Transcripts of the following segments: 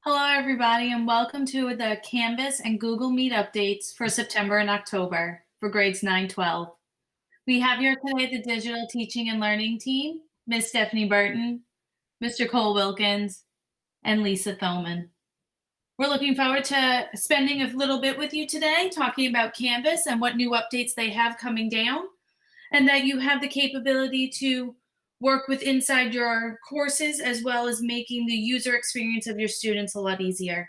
Hello, everybody, and welcome to the Canvas and Google Meet updates for September and October for grades 9-12. We have here today the digital teaching and learning team, Ms. Stephanie Burton, Mr. Cole Wilkins, and Lisa Thoman. We're looking forward to spending a little bit with you today, talking about Canvas and what new updates they have coming down, and that you have the capability to work with inside your courses as well as making the user experience of your students a lot easier.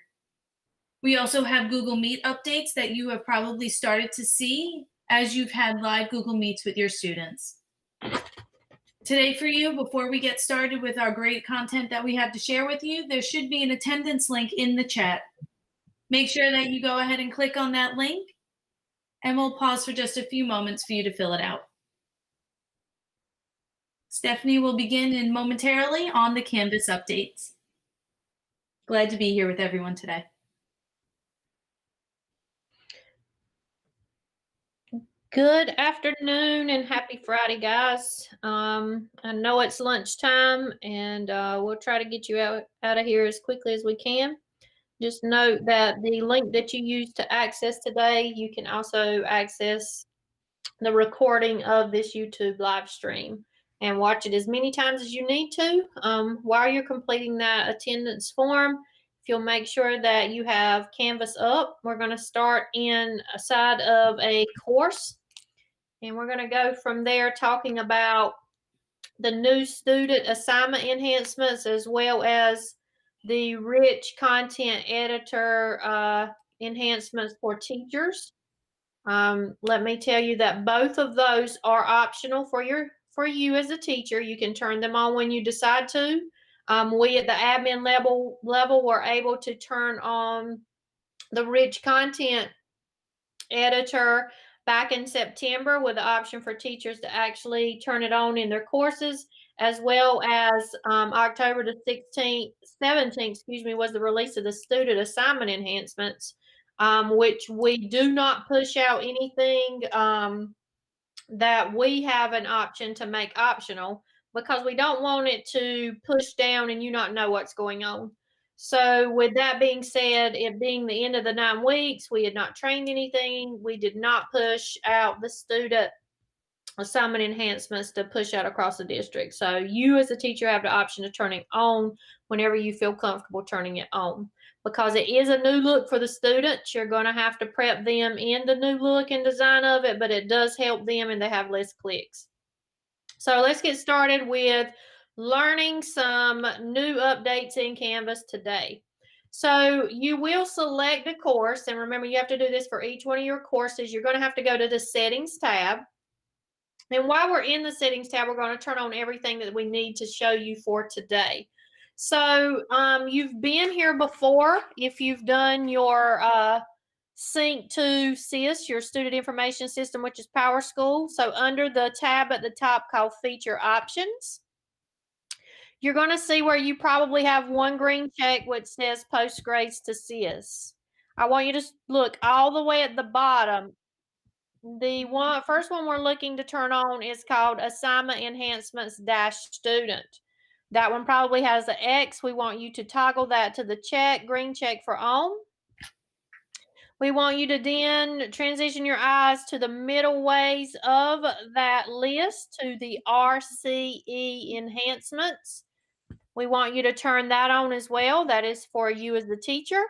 We also have Google Meet updates that you have probably started to see as you've had live Google Meets with your students. Today for you, before we get started with our great content that we have to share with you, there should be an attendance link in the chat. Make sure that you go ahead and click on that link, and we'll pause for just a few moments for you to fill it out. Stephanie will begin momentarily on the Canvas updates. Glad to be here with everyone today. Good afternoon and happy Friday, guys. I know it's lunchtime and we'll try to get you out of here as quickly as we can. Just note that the link that you use to access today, you can also access the recording of this YouTube live stream and watch it as many times as you need to. While you're completing that attendance form, if you'll make sure that you have Canvas up, we're going to start inside of a course. And we're going to go from there talking about the new student assignment enhancements as well as the rich content editor enhancements for teachers. Let me tell you that both of those are optional for you as a teacher. You can turn them on when you decide to. We at the admin level were able to turn on the rich content editor back in September with the option for teachers to actually turn it on in their courses, as well as October the 17th, was the release of the student assignment enhancements, which we do not push out anything that we have an option to make optional because we don't want it to push down and you not know what's going on. So with that being said, it being the end of the 9 weeks, we had not trained anything. We did not push out the student assignment enhancements to push out across the district. So you as a teacher have the option of turning on whenever you feel comfortable turning it on. Because it is a new look for the students, you're going to have to prep them in the new look and design of it, but it does help them and they have less clicks. So let's get started with learning some new updates in Canvas today. So you will select a course, and remember you have to do this for each one of your courses. You're going to have to go to the Settings tab. And while we're in the Settings tab, we're going to turn on everything that we need to show you for today. So you've been here before if you've done your Sync to SIS, your Student Information System, which is PowerSchool. So under the tab at the top called Feature Options, you're going to see where you probably have one green check which says Post Grades to SIS. I want you to look all the way at the bottom. The first one we're looking to turn on is called Assignment Enhancements -Student. That one probably has an X. We want you to toggle that to the check, green check for on. We want you to then transition your eyes to the middle ways of that list to the RCE enhancements. We want you to turn that on as well. That is for you as the teacher.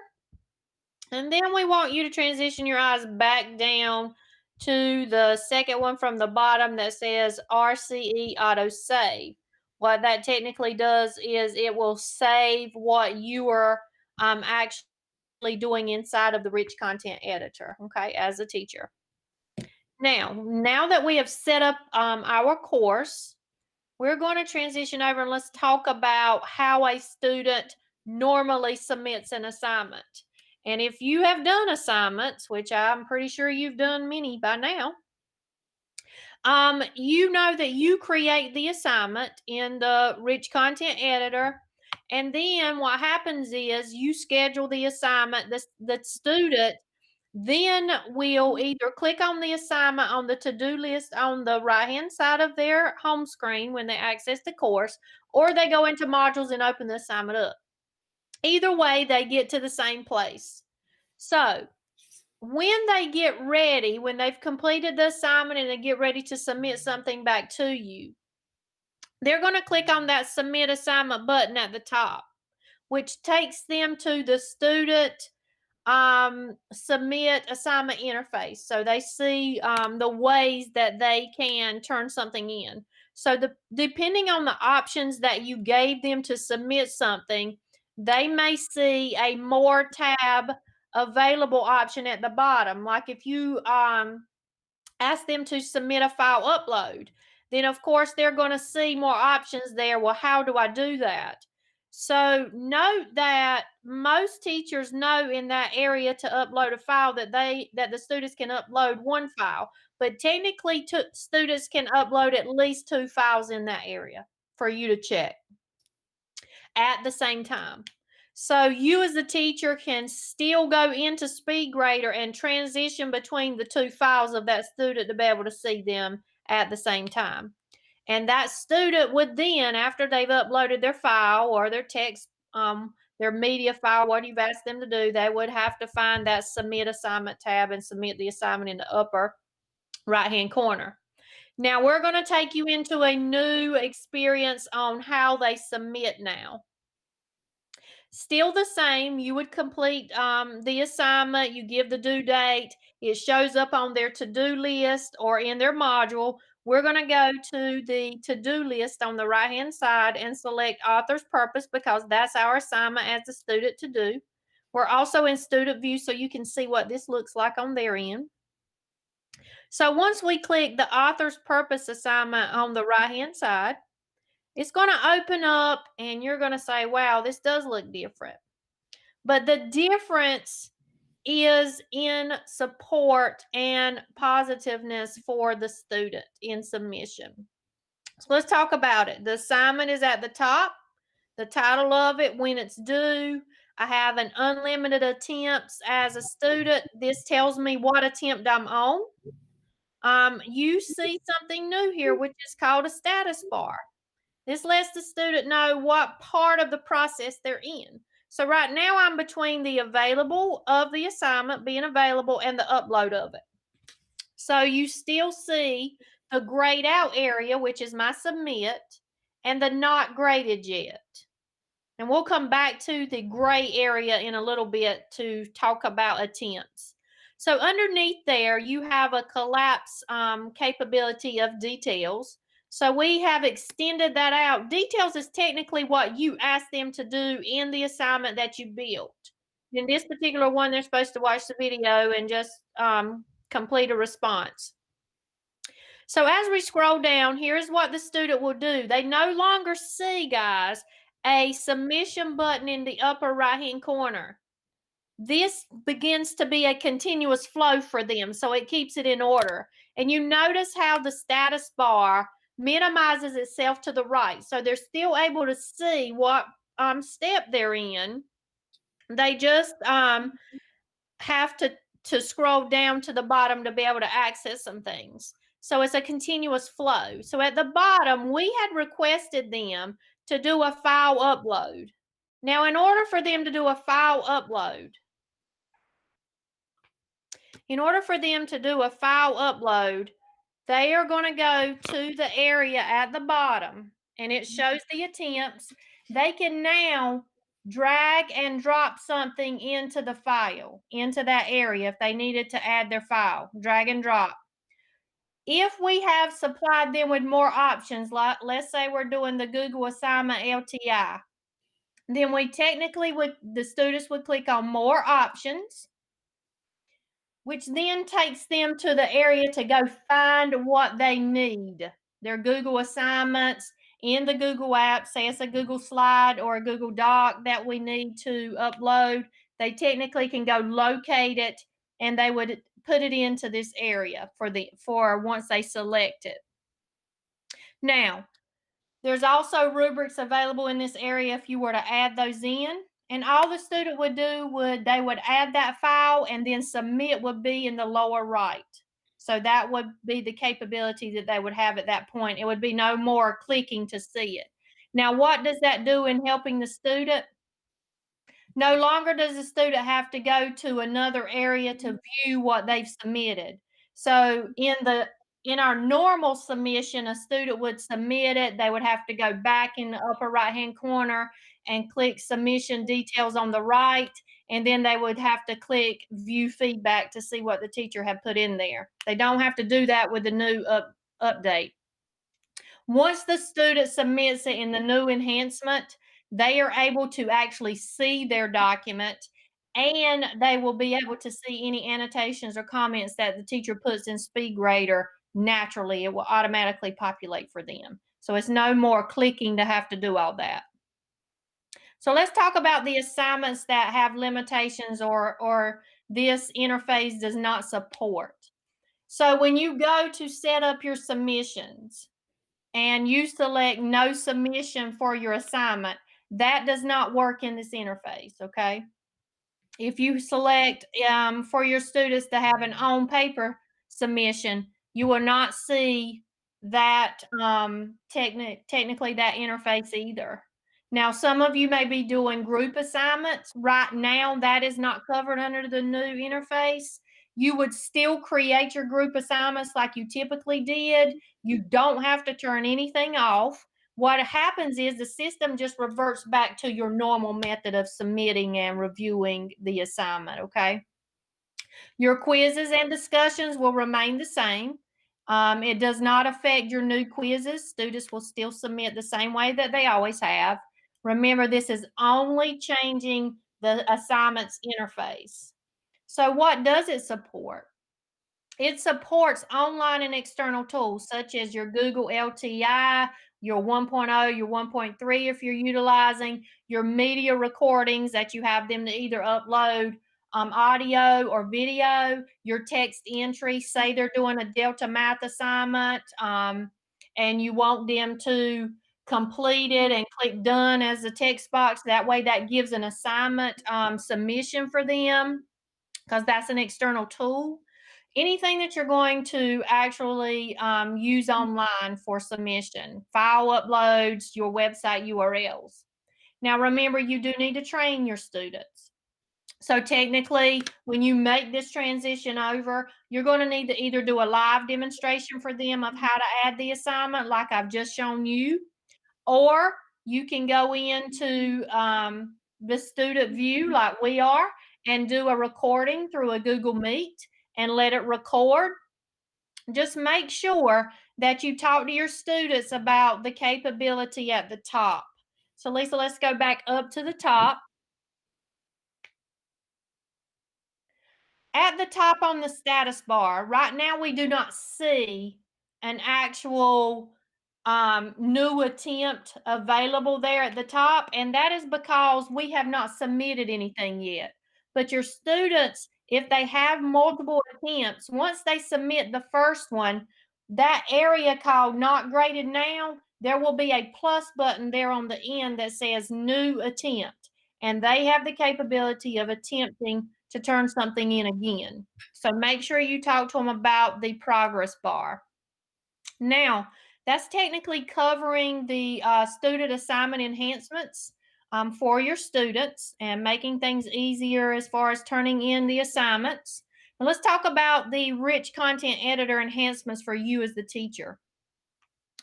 And then we want you to transition your eyes back down to the second one from the bottom that says RCE autosave. What that technically does is it will save what you are actually doing inside of the rich content editor, okay, as a teacher. Now that we have set up our course, we're going to transition over and let's talk about how a student normally submits an assignment. And if you have done assignments, which I'm pretty sure you've done many by now, you know that you create the assignment in the rich content editor. And then what happens is you schedule the assignment. The student then will either click on the assignment on the to-do list on the right-hand side of their home screen when they access the course, or they go into modules and open the assignment up. Either way, they get to the same place. So when they get ready, when they've completed the assignment and they get ready to submit something back to you, they're going to click on that submit assignment button at the top, which takes them to the student submit assignment interface. So they see the ways that they can turn something in. So depending on the options that you gave them to submit something, they may see a more tab available option at the bottom. Like if you ask them to submit a file upload, then of course they're going to see more options there. Well, how do I do that? So note that most teachers know in that area to upload a file that the students can upload one file, but technically students can upload at least 2 files in that area for you to check at the same time. So you as the teacher can still go into SpeedGrader and transition between the 2 files of that student to be able to see them at the same time. And that student would then, after they've uploaded their file or their text, their media file, what you've asked them to do, they would have to find that submit assignment tab and submit the assignment in the upper right-hand corner. Now we're going to take you into a new experience on how they submit now. Still the same, you would complete the assignment, you give the due date, it shows up on their to-do list or in their module. We're going to go to the to-do list on the right-hand side and select author's purpose because that's our assignment as a student to do. We're also in student view so you can see what this looks like on their end. So once we click the author's purpose assignment on the right-hand side, it's going to open up and you're going to say, wow, this does look different. But the difference is in support and positiveness for the student in submission. So let's talk about it. The assignment is at the top, the title of it, when it's due. I have an unlimited attempts as a student. This tells me what attempt I'm on. You see something new here, which is called a status bar. This lets the student know what part of the process they're in. So right now I'm between the available of the assignment being available and the upload of it. So you still see the grayed out area, which is my submit, and the not graded yet. And we'll come back to the gray area in a little bit to talk about attempts. So underneath there, you have a collapse capability of details. So we have extended that out. Details is technically what you asked them to do in the assignment that you built. In this particular one, they're supposed to watch the video and just complete a response. So as we scroll down, here's what the student will do. They no longer see, guys, a submission button in the upper right-hand corner. This begins to be a continuous flow for them, so it keeps it in order. And you notice how the status bar minimizes itself to the right, so they're still able to see what step they're in. They just have to scroll down to the bottom to be able to access some things. So it's a continuous flow. So at the bottom, we had requested them to do a file upload. Now, in order for them to do a file upload, they are going to go to the area at the bottom, and it shows the attempts. They can now drag and drop something into the file, into that area if they needed to add their file. Drag and drop. If we have supplied them with more options, like let's say we're doing the Google assignment LTI, then the students would click on more options, which then takes them to the area to go find what they need. Their Google assignments in the Google app, say it's a Google slide or a Google Doc that we need to upload. They technically can go locate it and they would put it into this area for once they select it. Now, there's also rubrics available in this area if you were to add those in. And all the student would do they would add that file, and then submit would be in the lower right. So that would be the capability that they would have at that point. It would be no more clicking to see it. Now, what does that do in helping the student? No longer does the student have to go to another area to view what they've submitted. So in our normal submission, a student would submit it, they would have to go back in the upper right-hand corner and click submission details on the right, and then they would have to click view feedback to see what the teacher had put in there. They don't have to do that with the new update. Once the student submits it in the new enhancement, they are able to actually see their document, and they will be able to see any annotations or comments that the teacher puts in SpeedGrader naturally. It will automatically populate for them. So it's no more clicking to have to do all that. So let's talk about the assignments that have limitations or this interface does not support. So when you go to set up your submissions, and you select no submission for your assignment, that does not work in this interface, okay? If you select for your students to have an on paper submission, you will not see that technically that interface either. Now, some of you may be doing group assignments. Right now, that is not covered under the new interface. You would still create your group assignments like you typically did. You don't have to turn anything off. What happens is the system just reverts back to your normal method of submitting and reviewing the assignment, okay? Your quizzes and discussions will remain the same. It does not affect your new quizzes. Students will still submit the same way that they always have. Remember, this is only changing the assignments interface. So what does it support? It supports online and external tools such as your Google LTI, your 1.0, your 1.3 if you're utilizing, your media recordings that you have them to either upload audio or video, your text entry, say they're doing a Delta Math assignment and you want them to complete it and click done as the text box. That way that gives an assignment submission for them because that's an external tool. Anything that you're going to actually use online for submission, file uploads, your website URLs. Now, remember, you do need to train your students. So technically, when you make this transition over, you're going to need to either do a live demonstration for them of how to add the assignment like I've just shown you, or you can go into the student view like we are and do a recording through a Google Meet and let it record. Just make sure that you talk to your students about the capability at the top. So Lisa, let's go back up to the top. At the top on the status bar, right now we do not see an actual new attempt available there at the top, and that is because we have not submitted anything yet. But your students, if they have multiple attempts, once they submit the first one, that area called not graded now, there will be a plus button there on the end that says new attempt, and they have the capability of attempting to turn something in again. So make sure you talk to them about the progress bar. Now, that's technically covering the student assignment enhancements for your students and making things easier as far as turning in the assignments. Now, let's talk about the rich content editor enhancements for you as the teacher.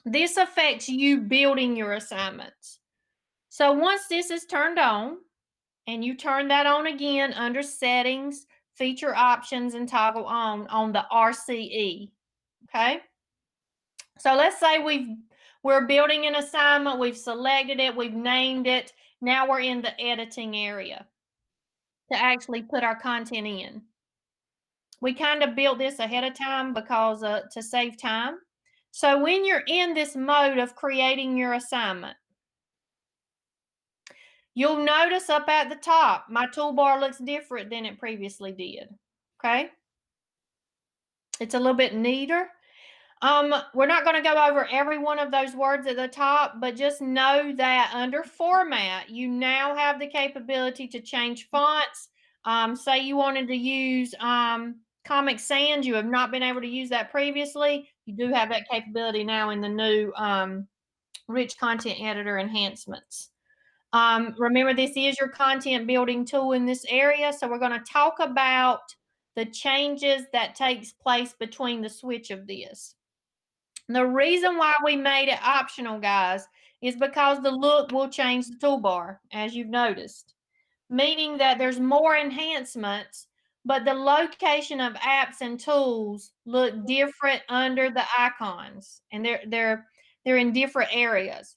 This affects you building your assignments. So once this is turned on, and you turn that on again under settings, feature options, and toggle on the RCE, okay? So let's say we're building an assignment, we've selected it, we've named it. Now we're in the editing area to actually put our content in. We kind of built this ahead of time because to save time. So when you're in this mode of creating your assignment, you'll notice up at the top, my toolbar looks different than it previously did, okay? It's a little bit neater. We're not going to go over every one of those words at the top, but just know that under format, you now have the capability to change fonts. Say you wanted to use Comic Sans, you have not been able to use that previously. You do have that capability now in the new rich content editor enhancements. Remember, this is your content building tool in this area. So we're going to talk about the changes that takes place between the switch of this. The reason why we made it optional, guys, is because the look will change the toolbar, as you've noticed, meaning that there's more enhancements, but the location of apps and tools look different under the icons, and they're in different areas.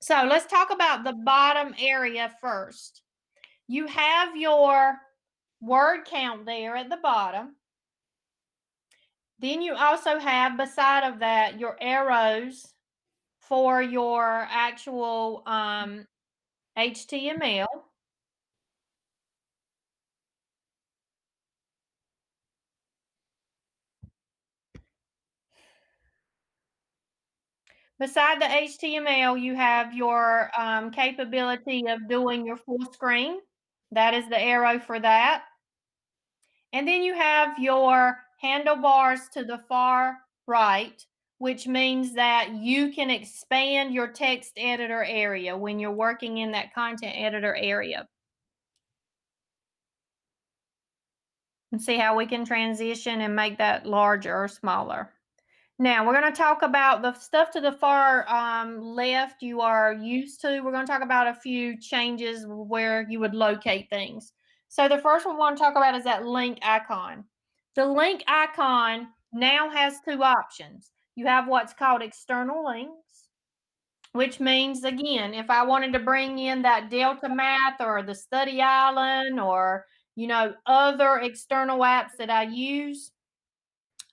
So let's talk about the bottom area first. You have your word count there at the bottom. Then you also have, beside of that, your arrows for your actual HTML. Beside the HTML, you have your capability of doing your full screen. That is the arrow for that. And then you have your handlebars to the far right, which means that you can expand your text editor area when you're working in that content editor area. And see how we can transition and make that larger or smaller. Now, we're going to talk about the stuff to the far left you are used to. We're going to talk about a few changes where you would locate things. So the first one we want to talk about is that link icon. The link icon now has two options. You have what's called external links, which means, again, if I wanted to bring in that Delta Math or the Study Island or, other external apps that I use,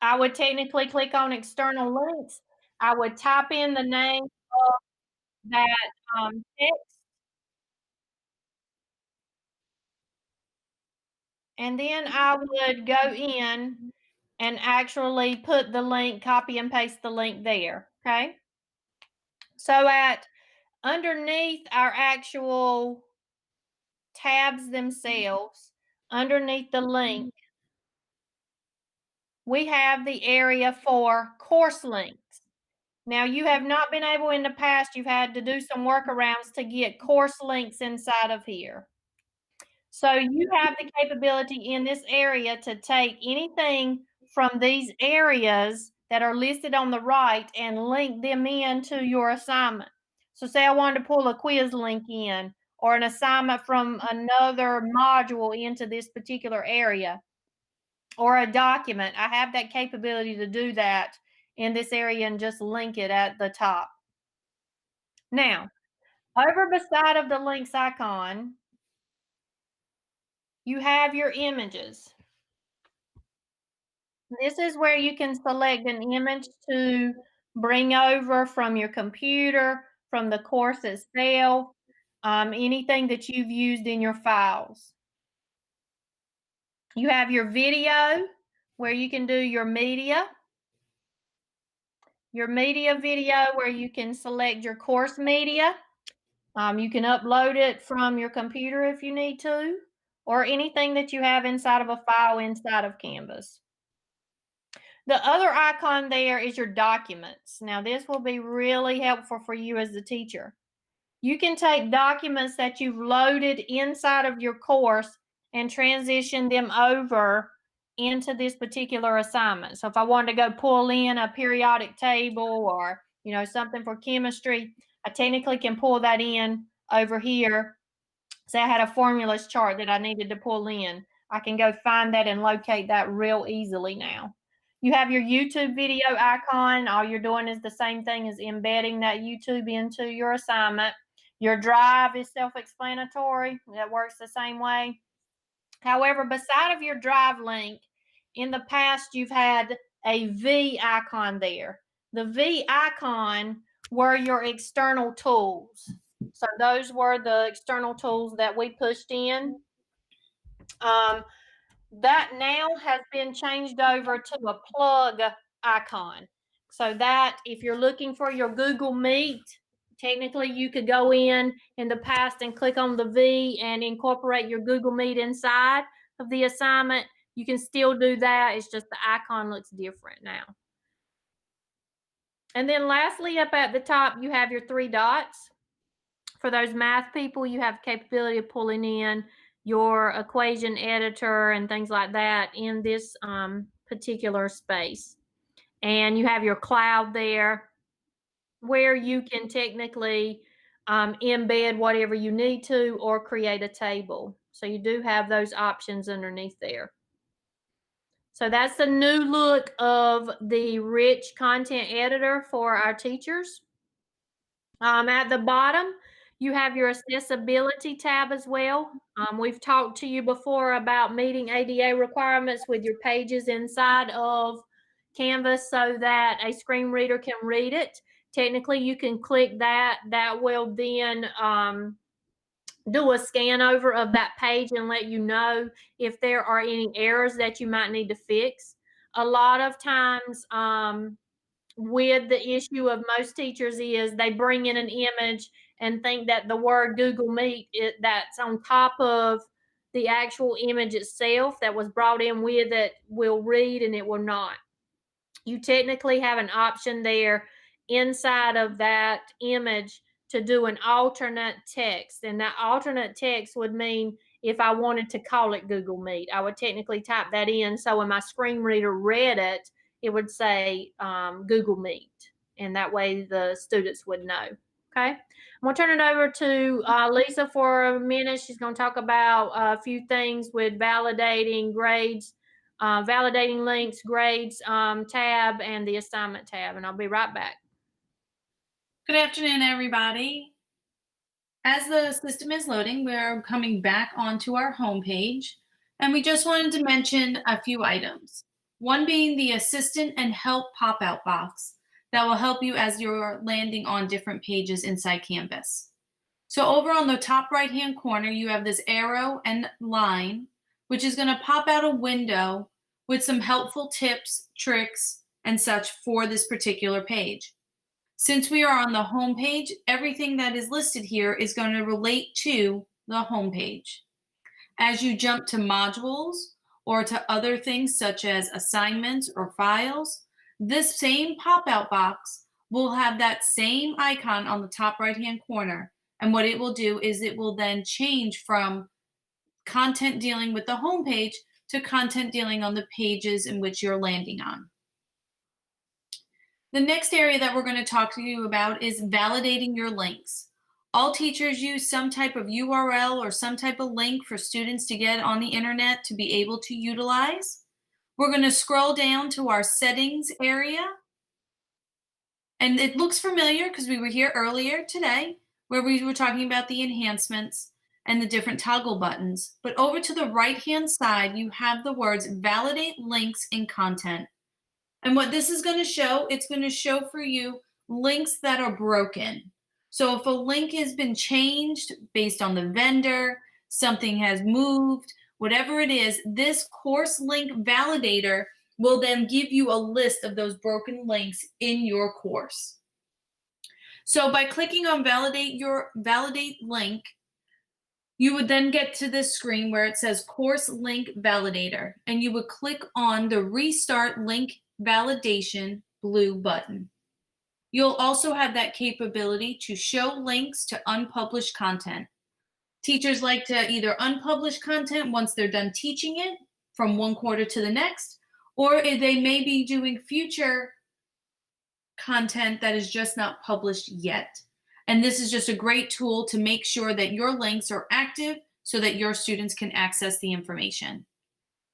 I would technically click on external links. I would type in the name of that text, and then I would go in and actually put the link, copy and paste the link there. Okay. So underneath our actual tabs themselves, underneath the link, we have the area for course links. Now, you have not been able in the past, you've had to do some workarounds to get course links inside of here. So you have the capability in this area to take anything from these areas that are listed on the right and link them into your assignment. So say I wanted to pull a quiz link in or an assignment from another module into this particular area or a document. I have that capability to do that in this area and just link it at the top. Now, over beside of the links icon, you have your images. This is where you can select an image to bring over from your computer, from the course itself, anything that you've used in your files. You have your video where you can do your media video where you can select your course media. You can upload it from your computer if you need to, or anything that you have inside of a file inside of Canvas. The other icon there is your documents. Now, this will be really helpful for you as the teacher. You can take documents that you've loaded inside of your course and transition them over into this particular assignment. So if I wanted to go pull in a periodic table or, something for chemistry, I technically can pull that in over here. Say I had a formulas chart that I needed to pull in. I can go find that and locate that real easily now. You have your YouTube video icon. All you're doing is the same thing as embedding that YouTube into your assignment. Your drive is self-explanatory. That works the same way. However, beside of your drive link, in the past, you've had a V icon there. The V icon were your external tools. So those were the external tools that we pushed in. That now has been changed over to a plug icon. So that if you're looking for your Google Meet, technically you could go in the past and click on the V and incorporate your Google Meet inside of the assignment. You can still do that. It's just the icon looks different now. And then lastly, up at the top, you have your three dots. for those math people, you have capability of pulling in your equation editor and things like that in this particular space. And you have your cloud there where you can technically embed whatever you need to or create a table. So you do have those options underneath there. So that's the new look of the rich content editor for our teachers. At the bottom, you have your accessibility tab as well. We've talked to you before about meeting ADA requirements with your pages inside of Canvas so that a screen reader can read it. Technically, you can click that. That will then do a scan over of that page and let you know if there are any errors that you might need to fix. A lot of times, with the issue of most teachers is they bring in an image and think that the word Google Meet that's on top of the actual image itself that was brought in with it will read, and it will not. You technically have an option there inside of that image to do an alternate text. And that alternate text would mean if I wanted to call it Google Meet, I would technically type that in. So when my screen reader read it, it would say Google Meet. And that way the students would know. Okay. I'm going to turn it over to Lisa for a minute. She's going to talk about a few things with validating grades, validating links, grades tab, and the assignment tab. And I'll be right back. Good afternoon, everybody. As the system is loading, we're coming back onto our homepage, and we just wanted to mention a few items. One being the assistant and help pop-out box that will help you as you're landing on different pages inside Canvas. So over on the top right-hand corner, you have this arrow and line, which is going to pop out a window with some helpful tips, tricks, and such for this particular page. Since we are on the home page, everything that is listed here is going to relate to the home page. As you jump to modules or to other things such as assignments or files, this same pop-out box will have that same icon on the top right-hand corner. And what it will do is it will then change from content dealing with the home page to content dealing on the pages in which you're landing on. The next area that we're going to talk to you about is validating your links. All teachers use some type of URL or some type of link for students to get on the internet to be able to utilize. We're going to scroll down to our settings area. And it looks familiar because we were here earlier today where we were talking about the enhancements and the different toggle buttons. But over to the right-hand side, you have the words validate links in content. And what this is going to show, it's going to show for you links that are broken. So if a link has been changed based on the vendor, something has moved, whatever it is, this course link validator will then give you a list of those broken links in your course. So by clicking on validate link, you would then get to this screen where it says course link validator, and you would click on the restart link validation blue button. You'll also have that capability to show links to unpublished content. Teachers like to either unpublish content once they're done teaching it from one quarter to the next, or they may be doing future content that is just not published yet. And this is just a great tool to make sure that your links are active so that your students can access the information.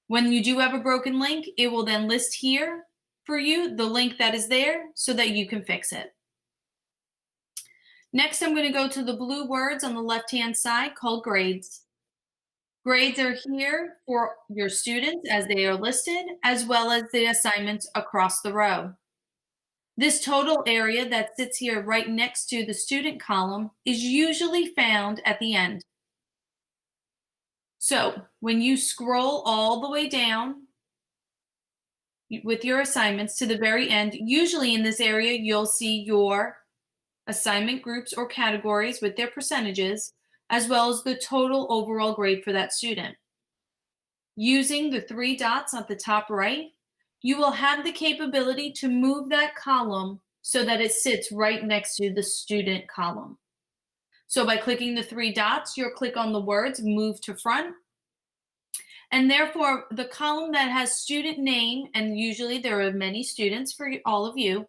When you do have a broken link, it will then list here for you the link that is there so that you can fix it. Next, I'm going to go to the blue words on the left-hand side called grades. Grades are here for your students as they are listed, as well as the assignments across the row. This total area that sits here right next to the student column is usually found at the end. So when you scroll all the way down with your assignments to the very end, usually in this area, you'll see your assignment groups or categories with their percentages, as well as the total overall grade for that student. Using the three dots at the top right, you will have the capability to move that column so that it sits right next to the student column. So by clicking the three dots, you'll click on the words move to front. And therefore, the column that has student name, and usually there are many students for all of you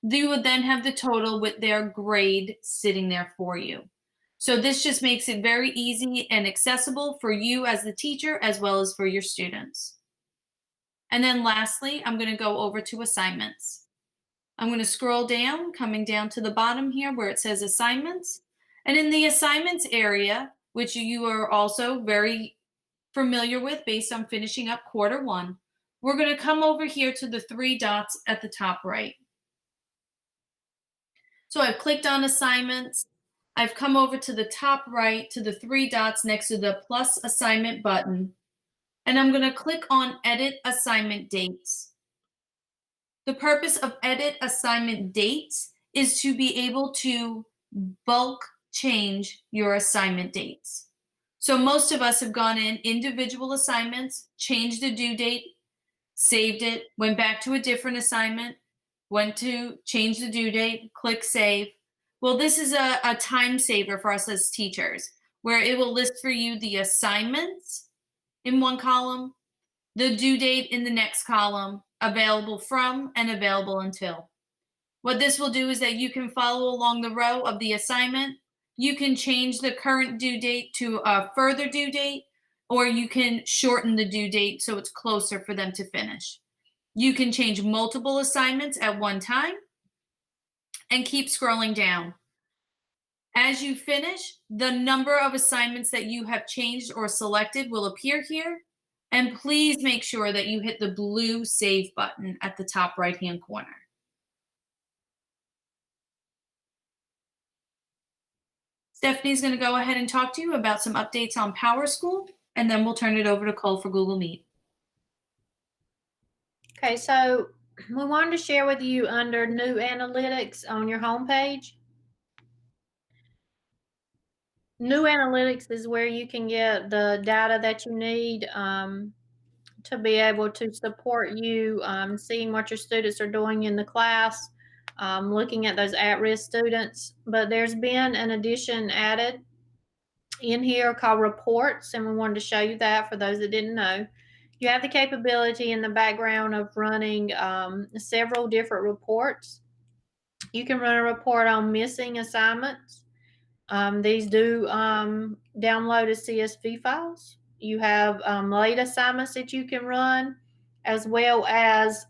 would then have the total with their grade sitting there for you. So this just makes it very easy and accessible for you as the teacher as well as for your students. And then lastly, I'm going to go over to assignments. I'm going to scroll down, coming down to the bottom here where it says assignments. And in the assignments area, which you are also very familiar with based on finishing up quarter one, we're going to come over here to the three dots at the top right. So I've clicked on assignments. I've come over to the top right to the three dots next to the plus assignment button. And I'm going to click on edit assignment dates. The purpose of edit assignment dates is to be able to bulk change your assignment dates. So most of us have gone in individual assignments, changed the due date, saved it, went back to a different assignment, went to change the due date, click save. Well, this is a time saver for us as teachers, where it will list for you the assignments in one column, the due date in the next column, available from and available until. What this will do is that you can follow along the row of the assignment. You can change the current due date to a further due date, or you can shorten the due date so it's closer for them to finish. You can change multiple assignments at one time and keep scrolling down. As you finish, the number of assignments that you have changed or selected will appear here. And please make sure that you hit the blue save button at the top right-hand corner. Stephanie's going to go ahead and talk to you about some updates on PowerSchool, and then we'll turn it over to Cole for Google Meet. Okay, so we wanted to share with you under new analytics on your homepage. New analytics is where you can get the data that you need to be able to support you seeing what your students are doing in the class, looking at those at-risk students. But there's been an addition added in here called reports, and we wanted to show you that for those that didn't know. You have the capability in the background of running several different reports. You can run a report on missing assignments. These do download as CSV files. You have late assignments that you can run, as well as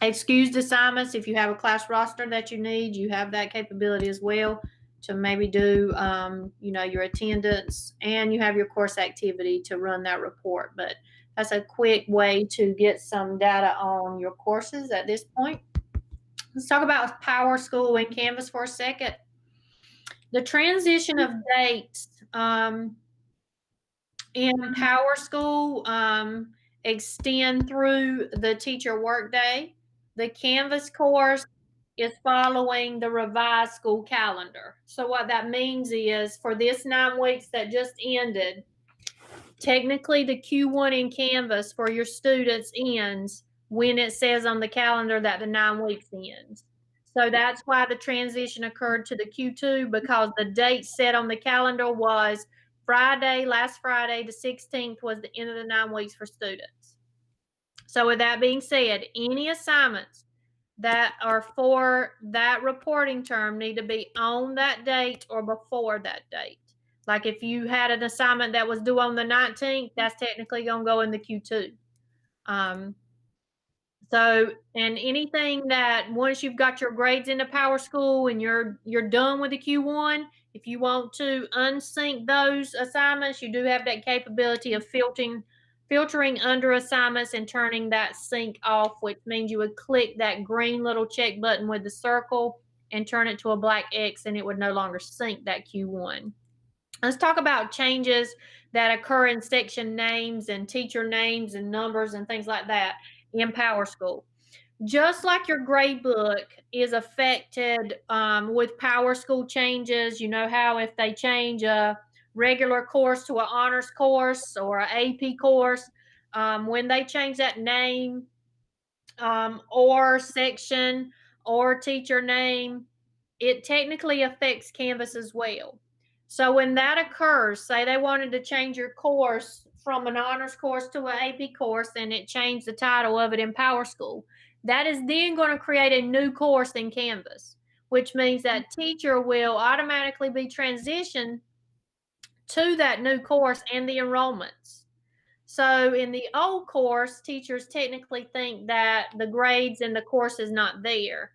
excused assignments. If you have a class roster that you need, you have that capability as well to maybe do, your attendance, and you have your course activity to run that report. But that's a quick way to get some data on your courses at this point. Let's talk about PowerSchool and Canvas for a second. The transition of dates in PowerSchool extend through the teacher workday. The Canvas course is following the revised school calendar. So what that means is for this 9 weeks that just ended, technically the Q1 in Canvas for your students ends when it says on the calendar that the 9 weeks ends. So that's why the transition occurred to the Q2, because the date set on the calendar was last Friday, the 16th was the end of the 9 weeks for students. So with that being said, any assignments that are for that reporting term need to be on that date or before that date. Like if you had an assignment that was due on the 19th, that's technically going to go in the Q2. And anything that once you've got your grades into PowerSchool and you're done with the Q1, if you want to unsync those assignments, you do have that capability of filtering under assignments and turning that sync off, which means you would click that green little check button with the circle and turn it to a black X, and it would no longer sync that Q1. Let's talk about changes that occur in section names and teacher names and numbers and things like that in PowerSchool. Just like your grade book is affected with PowerSchool changes, you know how if they change a regular course to an honors course or an AP course, when they change that name or section or teacher name, it technically affects Canvas as well. So when that occurs, say they wanted to change your course from an honors course to an AP course and it changed the title of it in PowerSchool, that is then going to create a new course in Canvas, which means that teacher will automatically be transitioned to that new course and the enrollments. So in the old course, teachers technically think that the grades and the course is not there.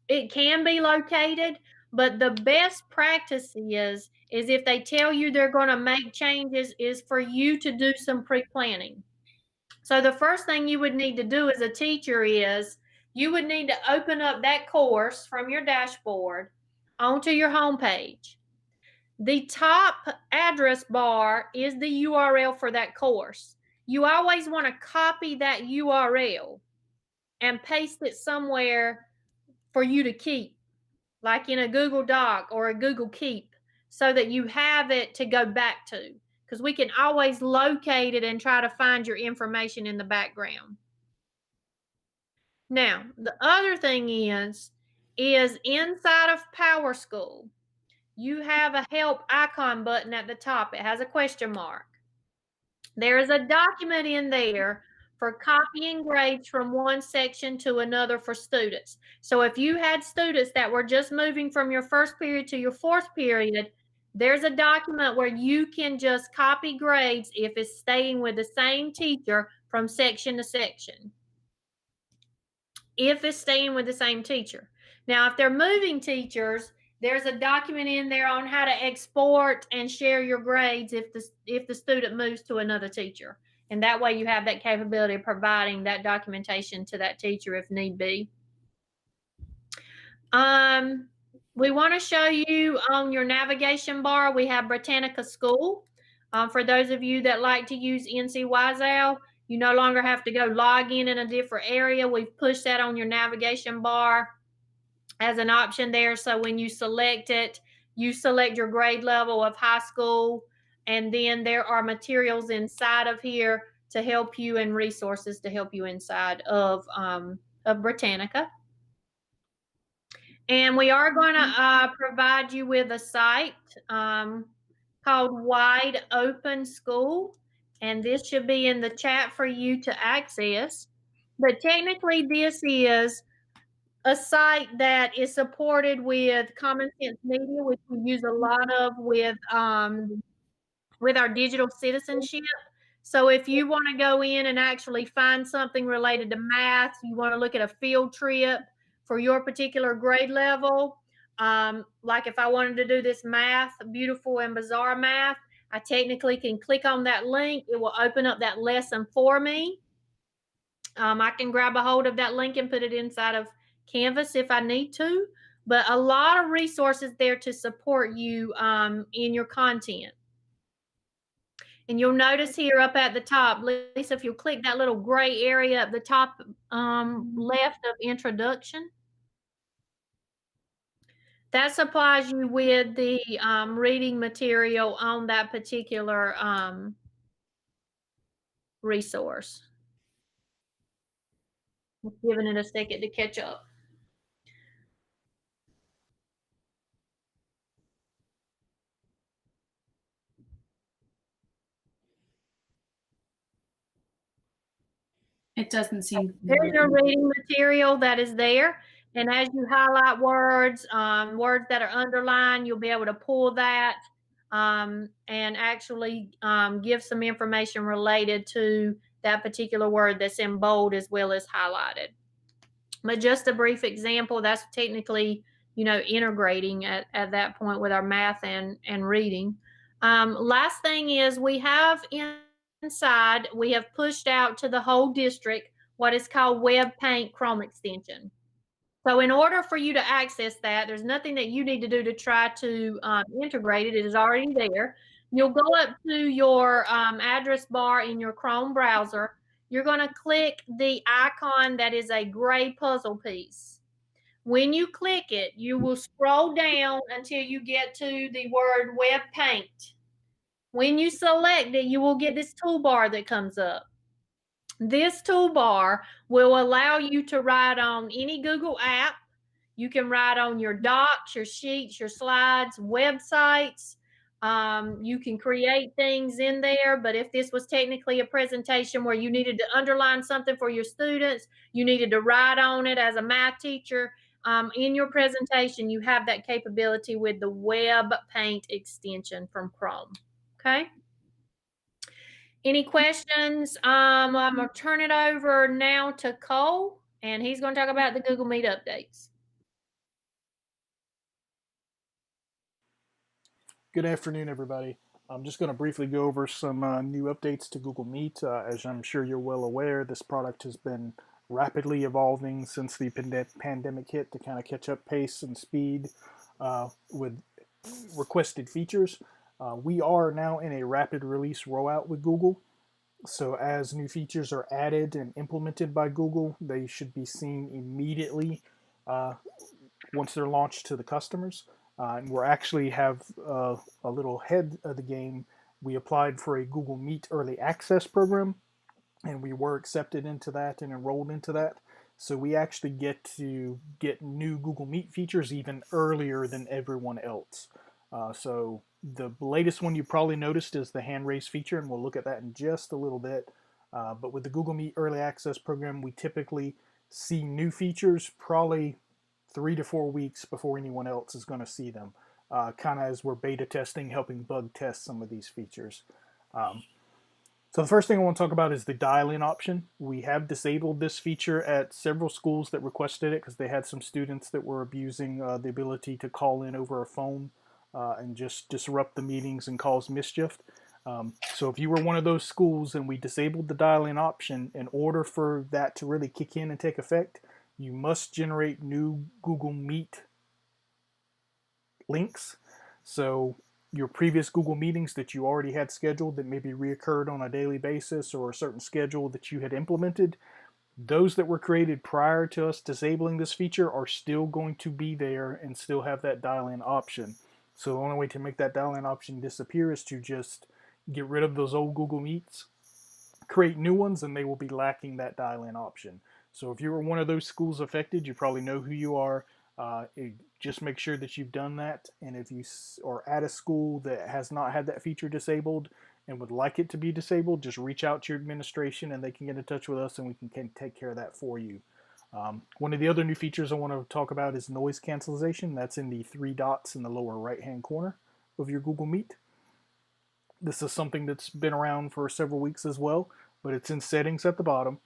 It can be located, but the best practice is if they tell you they're going to make changes is for you to do some pre-planning. So the first thing you would need to do as a teacher is you would need to open up that course from your dashboard onto your homepage. The top address bar is the URL for that course. You always want to copy that URL and paste it somewhere for you to keep, like in a Google Doc or a Google Keep, so that you have it to go back to, because we can always locate it and try to find your information in the background. Now, the other thing is inside of PowerSchool, you have a help icon button at the top. It has a question mark. There is a document in there for copying grades from one section to another for students. So if you had students that were just moving from your first period to your fourth period, there's a document where you can just copy grades if it's staying with the same teacher from section to section. If it's staying with the same teacher. Now, if they're moving teachers, there's a document in there on how to export and share your grades if the student moves to another teacher. And that way you have that capability of providing that documentation to that teacher if need be. We want to show you on your navigation bar, we have Britannica School. For those of you that like to use NC Wiseout, you no longer have to go log in a different area. We've pushed that on your navigation bar as an option there. So when you select it, you select your grade level of high school, and then there are materials inside of here to help you and resources to help you inside of Britannica. And we are going to provide you with a site called Wide Open School, and this should be in the chat for you to access. But technically, this is a site that is supported with Common Sense Media, which we use a lot of with our digital citizenship. So if you want to go in and actually find something related to math, you want to look at a field trip for your particular grade level, like if I wanted to do this math, beautiful and bizarre math, I technically can click on that link. It will open up that lesson for me. I can grab a hold of that link and put it inside of Canvas if I need to, but a lot of resources there to support you in your content. And you'll notice here up at the top, Lisa, if you'll click that little gray area at the top left of introduction, that supplies you with the reading material on that particular resource. Just giving it a second to catch up. It doesn't seem. There's your reading material that is there. And as you highlight words, words that are underlined, you'll be able to pull that and actually give some information related to that particular word that's in bold as well as highlighted. But just a brief example, that's technically, integrating at that point with our math and reading. Last thing is we have inside, we have pushed out to the whole district what is called Web Paint Chrome extension. So in order for you to access that, there's nothing that you need to do to try to integrate it. It is already there. You'll go up to your address bar in your Chrome browser. You're going to click the icon that is a gray puzzle piece. When you click it, you will scroll down until you get to the word Web Paint. When you select it, you will get this toolbar that comes up. This toolbar will allow you to write on any Google app. You can write on your docs, your sheets, your slides, websites. You can create things in there, but if this was technically a presentation where you needed to underline something for your students, you needed to write on it as a math teacher, in your presentation, you have that capability with the Web Paint extension from Chrome. Okay. Any questions? I'm going to turn it over now to Cole, and he's going to talk about the Google Meet updates. Good afternoon, everybody. I'm just going to briefly go over some new updates to Google Meet. As I'm sure you're well aware, this product has been rapidly evolving since the pandemic hit to kind of catch up pace and speed with requested features. We are now in a rapid release rollout with Google. So as new features are added and implemented by Google, they should be seen immediately once they're launched to the customers. And we're actually have a little head of the game. We applied for a Google Meet early access program, and we were accepted into that and enrolled into that. So we actually get to get new Google Meet features even earlier than everyone else. So the latest one you probably noticed is the hand raise feature, and we'll look at that in just a little bit. But with the Google Meet early access program, we typically see new features probably 3 to 4 weeks before anyone else is going to see them, kind of as we're beta testing, helping bug test some of these features. So the first thing I want to talk about is the dial-in option. We have disabled this feature at several schools that requested it because they had some students that were abusing the ability to call in over a phone and just disrupt the meetings and cause mischief. So if you were one of those schools and we disabled the dial-in option, in order for that to really kick in and take effect, you must generate new Google Meet links. So your previous Google meetings that you already had scheduled that maybe reoccurred on a daily basis or a certain schedule that you had implemented, those that were created prior to us disabling this feature are still going to be there and still have that dial-in option. So the only way to make that dial-in option disappear is to just get rid of those old Google Meets, create new ones, and they will be lacking that dial-in option. So if you were one of those schools affected, you probably know who you are. Just make sure that you've done that. And if you are at a school that has not had that feature disabled and would like it to be disabled, just reach out to your administration and they can get in touch with us and we can take care of that for you. One of the other new features I want to talk about is noise cancellation. That's in the 3 dots in the lower right-hand corner of your Google Meet. This is something that's been around for several weeks as well, but it's in settings at the bottom.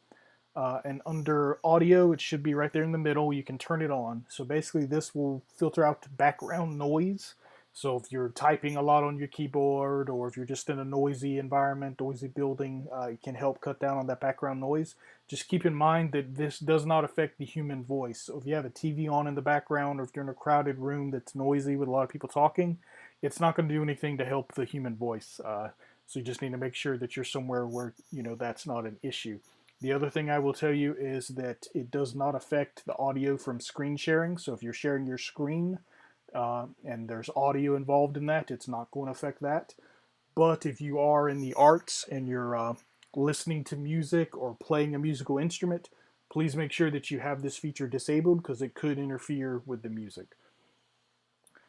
And under audio, it should be right there in the middle. You can turn it on. So basically this will filter out background noise. So if you're typing a lot on your keyboard or if you're just in a noisy environment, noisy building, it can help cut down on that background noise. Just keep in mind that this does not affect the human voice. So if you have a TV on in the background or if you're in a crowded room that's noisy with a lot of people talking, it's not going to do anything to help the human voice. So you just need to make sure that you're somewhere where that's not an issue. The other thing I will tell you is that it does not affect the audio from screen sharing. So if you're sharing your screen and there's audio involved in that, it's not going to affect that. But if you are in the arts and you're listening to music or playing a musical instrument, please make sure that you have this feature disabled because it could interfere with the music.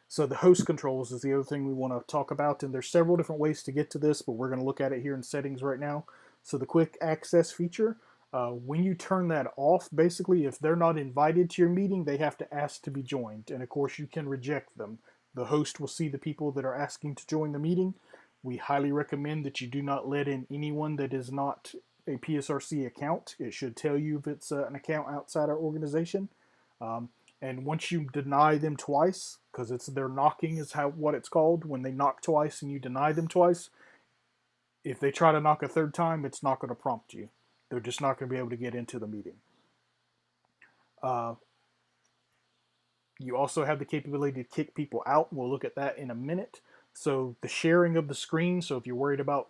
So the host controls is the other thing we want to talk about, and there's several different ways to get to this, but we're going to look at it here in settings right now. So the quick access feature, when you turn that off, basically if they're not invited to your meeting, they have to ask to be joined, and of course you can reject them. The host will see the people that are asking to join the meeting. We highly recommend that you do not let in anyone that is not a PSRC account. It should tell you if it's an account outside our organization. And once you deny them twice, because their knocking is what it's called, when they knock twice and you deny them twice, if they try to knock a third time, it's not going to prompt you. They're just not going to be able to get into the meeting. You also have the capability to kick people out. We'll look at that in a minute. So the sharing of the screen, so if you're worried about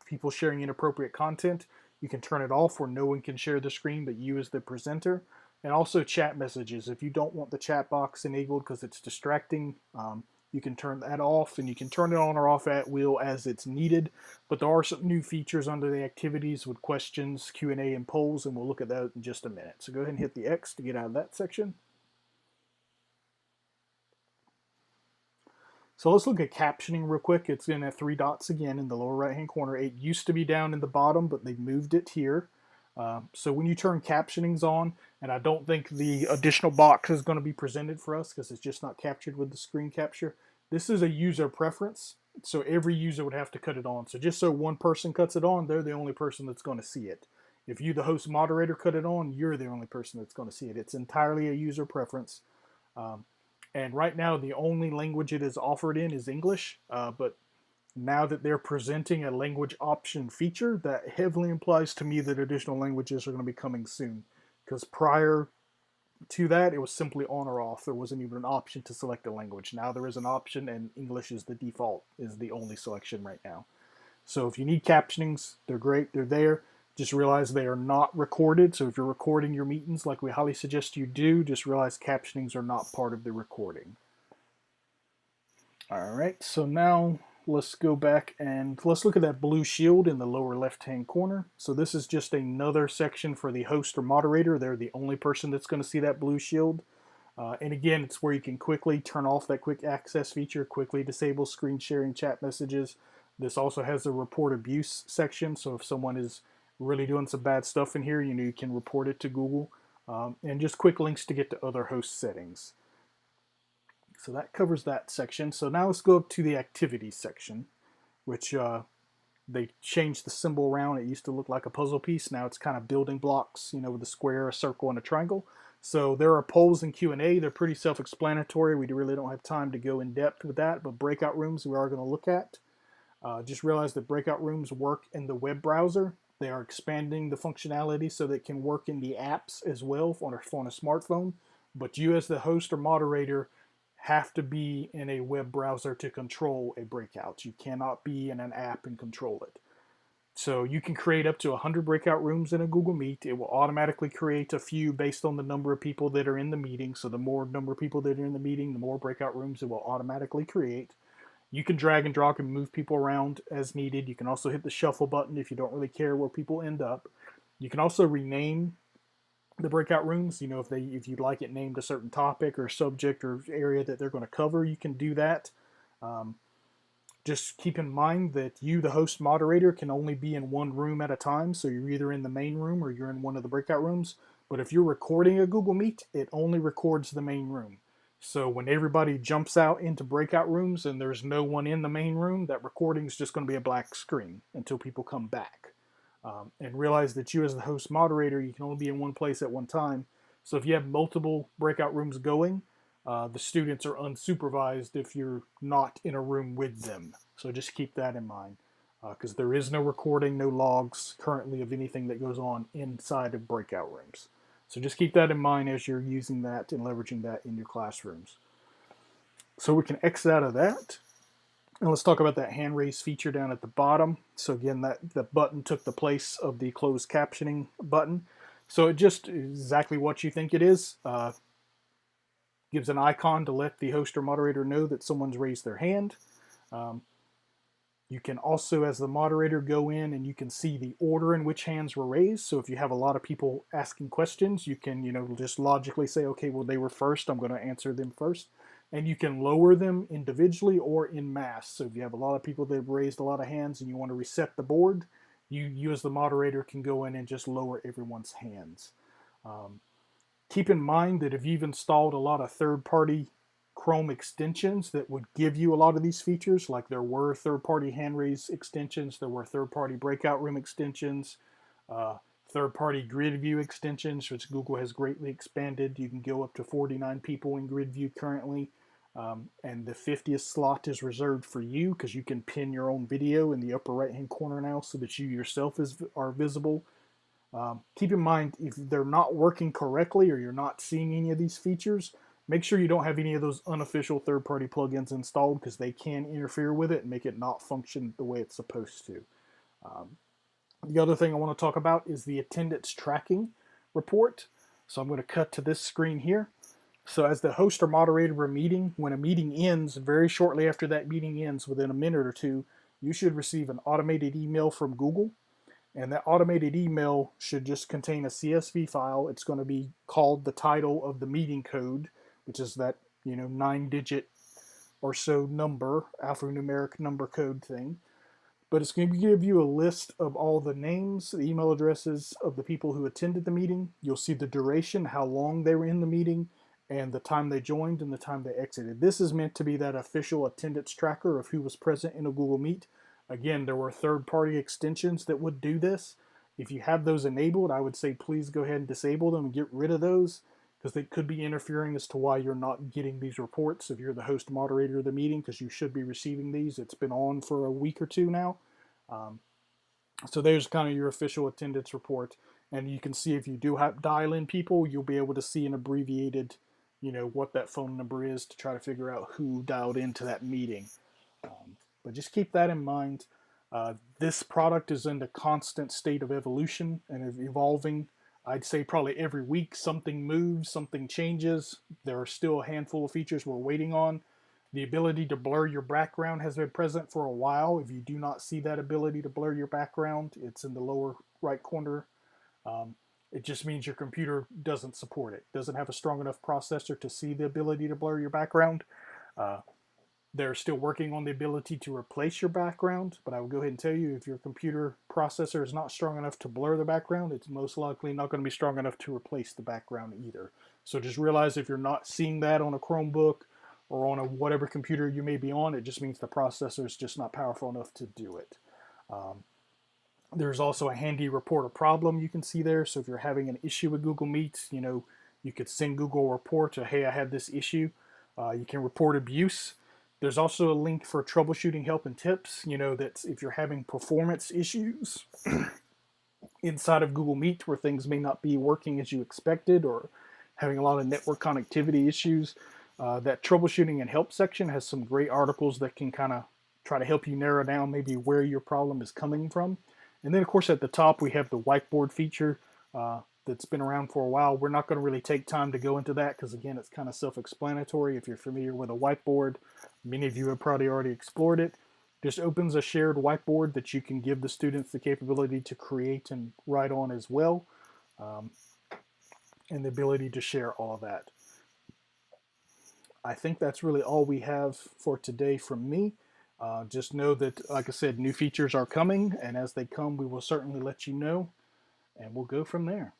people sharing inappropriate content, you can turn it off where no one can share the screen but you as the presenter. And also chat messages. If you don't want the chat box enabled because it's distracting, you can turn that off, and you can turn it on or off at will as it's needed. But there are some new features under the activities with questions, Q&A, and polls, and we'll look at that in just a minute. So go ahead and hit the X to get out of that section. So let's look at captioning real quick. It's in at 3 dots again in the lower right hand corner. It used to be down in the bottom, but they moved it here. So when you turn captionings on, and I don't think the additional box is going to be presented for us because it's just not captured with the screen capture. This is a user preference, so every user would have to cut it on. So just so one person cuts it on, they're the only person that's going to see it. If you, the host moderator, cut it on, you're the only person that's going to see it. It's entirely a user preference. And right now, the only language it is offered in is English. But now that they're presenting a language option feature, that heavily implies to me that additional languages are going to be coming soon. Because prior to that, it was simply on or off. There wasn't even an option to select a language. Now there is an option, and English is the default, is the only selection right now. So if you need captionings, they're great. They're there. Just realize they are not recorded. So if you're recording your meetings, like we highly suggest you do, just realize captionings are not part of the recording. All right, so now let's go back and let's look at that blue shield in the lower left-hand corner. So this is just another section for the host or moderator. They're the only person that's going to see that blue shield. And again, it's where you can quickly turn off that quick access feature, quickly disable screen sharing chat messages. This also has a report abuse section. So if someone is really doing some bad stuff in here, you can report it to Google. And just quick links to get to other host settings. So that covers that section. So now let's go up to the activities section, which they changed the symbol around. It used to look like a puzzle piece. Now it's kind of building blocks, with a square, a circle, and a triangle. So there are polls and Q&A. They're pretty self-explanatory. We really don't have time to go in depth with that, but breakout rooms we are going to look at. Just realize that breakout rooms work in the web browser. They are expanding the functionality so that it can work in the apps as well on a smartphone. But you as the host or moderator have to be in a web browser to control a breakout. You cannot be in an app and control it. So you can create up to 100 breakout rooms in a Google Meet. It will automatically create a few based on the number of people that are in the meeting. So the more number of people that are in the meeting, the more breakout rooms it will automatically create. You can drag and drop and move people around as needed. You can also hit the shuffle button if you don't really care where people end up. You can also rename the breakout rooms. If you'd like it named a certain topic or subject or area that they're going to cover, you can do that. Just keep in mind that you, the host moderator, can only be in one room at a time. So you're either in the main room or you're in one of the breakout rooms. But if you're recording a Google Meet, it only records the main room. So when everybody jumps out into breakout rooms and there's no one in the main room, that recording is just going to be a black screen until people come back. And realize that you as the host moderator, you can only be in one place at one time. So if you have multiple breakout rooms going, the students are unsupervised if you're not in a room with them. So just keep that in mind, because there is no recording, no logs currently of anything that goes on inside of breakout rooms. So just keep that in mind as you're using that and leveraging that in your classrooms. So we can exit out of that. And let's talk about that hand raise feature down at the bottom. So again, the button took the place of the closed captioning button. So it just exactly what you think it is. Gives an icon to let the host or moderator know that someone's raised their hand. You can also, as the moderator, go in and you can see the order in which hands were raised. So if you have a lot of people asking questions, you can, just logically say, okay, well, they were first, I'm going to answer them first. And you can lower them individually or in mass. So if you have a lot of people that have raised a lot of hands and you want to reset the board, you as the moderator can go in and just lower everyone's hands. Keep in mind that if you've installed a lot of third-party Chrome extensions that would give you a lot of these features, like there were third-party hand raise extensions, there were third-party breakout room extensions, third-party grid view extensions, which Google has greatly expanded. You can go up to 49 people in grid view currently, and the 50th slot is reserved for you because you can pin your own video in the upper right-hand corner now so that you yourself are visible. Keep in mind, if they're not working correctly or you're not seeing any of these features, make sure you don't have any of those unofficial third-party plugins installed because they can interfere with it and make it not function the way it's supposed to. The other thing I want to talk about is the attendance tracking report. So I'm going to cut to this screen here. So as the host or moderator of a meeting, when a meeting ends, very shortly after that meeting ends, within a minute or two, you should receive an automated email from Google. And that automated email should just contain a CSV file. It's going to be called the title of the meeting code, which is that 9-digit or so number, alphanumeric number code thing. But it's going to give you a list of all the names, the email addresses of the people who attended the meeting. You'll see the duration, how long they were in the meeting, and the time they joined and the time they exited. This is meant to be that official attendance tracker of who was present in a Google Meet. Again, there were third-party extensions that would do this. If you have those enabled, I would say please go ahead and disable them and get rid of those, because they could be interfering as to why you're not getting these reports if you're the host moderator of the meeting, because you should be receiving these. It's been on for a week or two now. So there's kind of your official attendance report. And you can see if you do have dial in people, you'll be able to see an abbreviated, what that phone number is to try to figure out who dialed into that meeting. But just keep that in mind. This product is in a constant state of evolution and evolving. I'd say probably every week something moves, something changes. There are still a handful of features we're waiting on. The ability to blur your background has been present for a while. If you do not see that ability to blur your background, it's in the lower right corner. It just means your computer doesn't support it, doesn't have a strong enough processor to see the ability to blur your background. They're still working on the ability to replace your background, but I will go ahead and tell you, if your computer processor is not strong enough to blur the background, it's most likely not going to be strong enough to replace the background either. So just realize if you're not seeing that on a Chromebook or on a whatever computer you may be on, it just means the processor is just not powerful enough to do it. There's also a handy report a problem you can see there. So if you're having an issue with Google Meet, you could send Google a report to, hey, I had this issue. You can report abuse. There's also a link for troubleshooting help and tips. That's if you're having performance issues inside of Google Meet where things may not be working as you expected, or having a lot of network connectivity issues. That troubleshooting and help section has some great articles that can kind of try to help you narrow down maybe where your problem is coming from. And then, of course, at the top, we have the whiteboard feature that's been around for a while. We're not going to really take time to go into that because, again, it's kind of self-explanatory. If you're familiar with a whiteboard, many of you have probably already explored it. Just opens a shared whiteboard that you can give the students the capability to create and write on as well, and the ability to share all of that. I think that's really all we have for today from me. Just know that, like I said, new features are coming, and as they come, we will certainly let you know, and we'll go from there.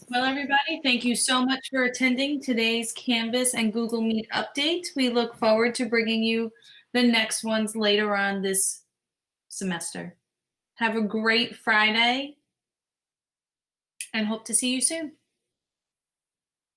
Well, everybody, thank you so much for attending today's Canvas and Google Meet update. We look forward to bringing you the next ones later on this semester. Have a great Friday and hope to see you soon.